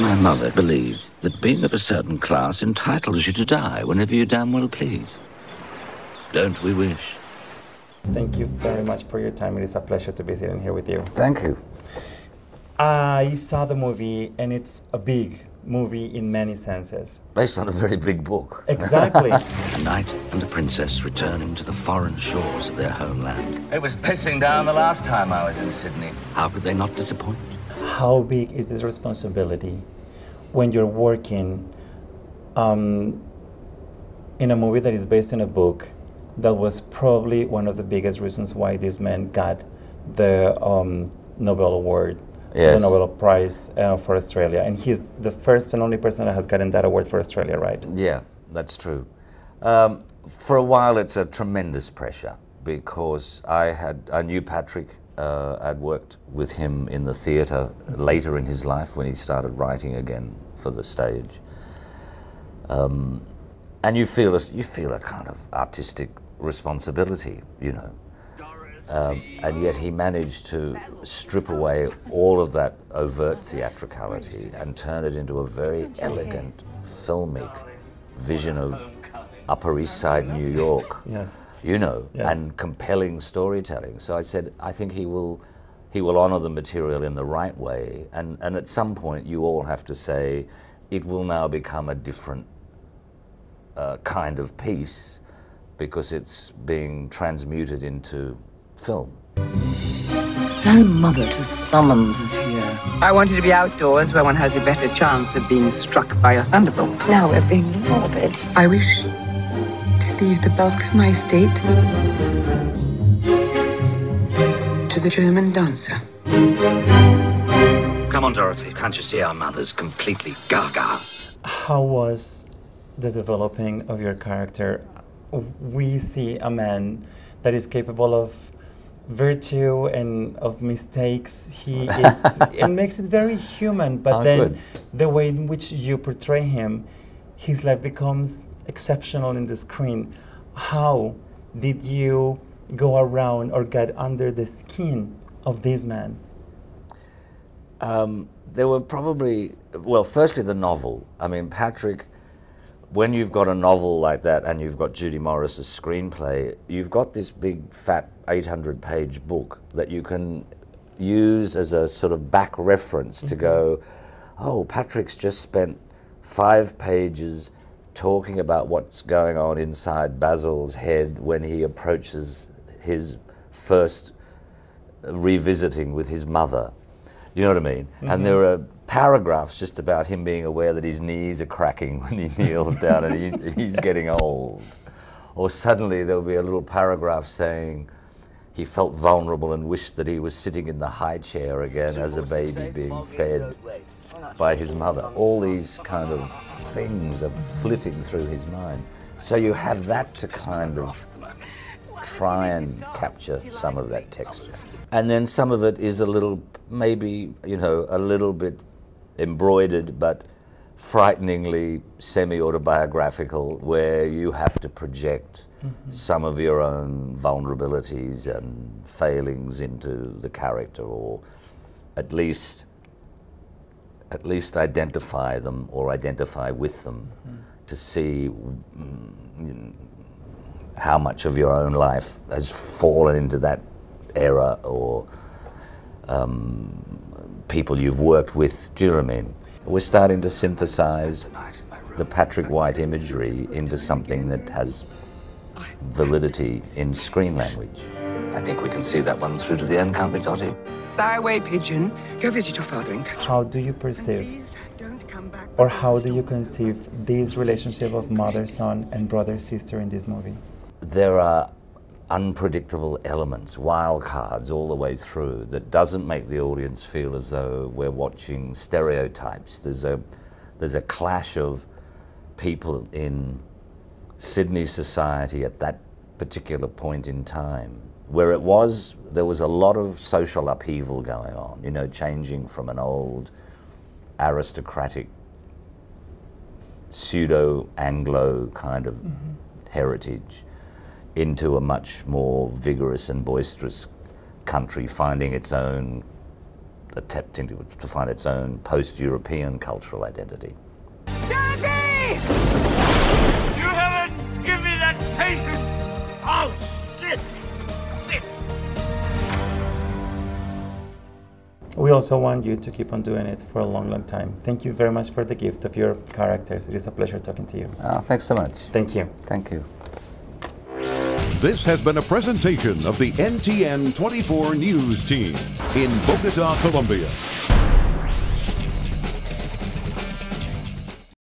My mother believes that being of a certain class entitles you to die whenever you damn well please. Don't we wish? Thank you very much for your time. It is a pleasure to be sitting here with you. Thank you. I saw the movie, and it's a big movie in many senses. Based on a very big book. Exactly. A knight and a princess returning to the foreign shores of their homeland. It was pissing down the last time I was in Sydney. How could they not disappoint? How big is this responsibility when you're working in a movie that is based on a book that was probably one of the biggest reasons why this man got the Nobel Award, yes, the Nobel Prize for Australia. And he's the first and only person that has gotten that award for Australia, right? Yeah, that's true. For a while, it's a tremendous pressure because I knew Patrick. I'd worked with him in the theatre later in his life when he started writing again for the stage. And you feel a kind of artistic responsibility, you know. And yet he managed to strip away all of that overt theatricality and turn it into a very elegant, filmic vision of Upper East Side New York, Yes. you know, Yes. and compelling storytelling. So I said, I think he will honor the material in the right way, and at some point you all have to say, it will now become a different kind of piece because it's being transmuted into film. So mother to summons us here. I wanted to be outdoors where one has a better chance of being struck by a thunderbolt. Now we're being morbid. I wish to leave the bulk of my estate to the German dancer. Come on, Dorothy, can't you see our mother's completely gaga? How was the developing of your character? We see a man that is capable of virtue and of mistakes. He is, it makes it very human, but then good. The way in which you portray him, his life becomes exceptional in the screen. How did you go around or get under the skin of this man? There were probably, well, firstly the novel. I mean, Patrick, when you've got a novel like that and you've got Judy Morris's screenplay, you've got this big, fat 800-page book that you can use as a sort of back reference to go, oh, Patrick's just spent 5 pages talking about what's going on inside Basil's head when he approaches his first revisiting with his mother. You know what I mean? And there are paragraphs just about him being aware that his knees are cracking when he kneels down and he's getting old. Or suddenly there'll be a little paragraph saying he felt vulnerable and wished that he was sitting in the high chair again as a baby being fed by his mother. All these kind of things are flitting through his mind. So you have that to kind of try and capture some of that texture. And then some of it is a little, maybe, you know, a little bit embroidered, but frighteningly semi-autobiographical, where you have to project some of your own vulnerabilities and failings into the character, or at least identify them or identify with them to see how much of your own life has fallen into that era, or people you've worked with. Do you know what I mean? We're starting to synthesize the Patrick White imagery into something that has validity in screen language. I think we can see that one through to the end, can't we, Dottie? Fly away, pigeon. Go visit your father in country. How do you perceive, or how do you conceive this relationship of mother, son, and brother, sister in this movie? There are unpredictable elements, wild cards all the way through, that doesn't make the audience feel as though we're watching stereotypes. There's a clash of people in Sydney society at that particular point in time, where there was a lot of social upheaval going on, you know, changing from an old aristocratic pseudo-Anglo kind of heritage into a much more vigorous and boisterous country, finding its own attempting to find its own post-European cultural identity. Georgie! You haven't given me that patience! Oh, shit! Shit! We also want you to keep on doing it for a long, long time. Thank you very much for the gift of your characters. It is a pleasure talking to you. Thanks so much. Thank you. Thank you. This has been a presentation of the NTN 24 News Team in Bogota, Colombia.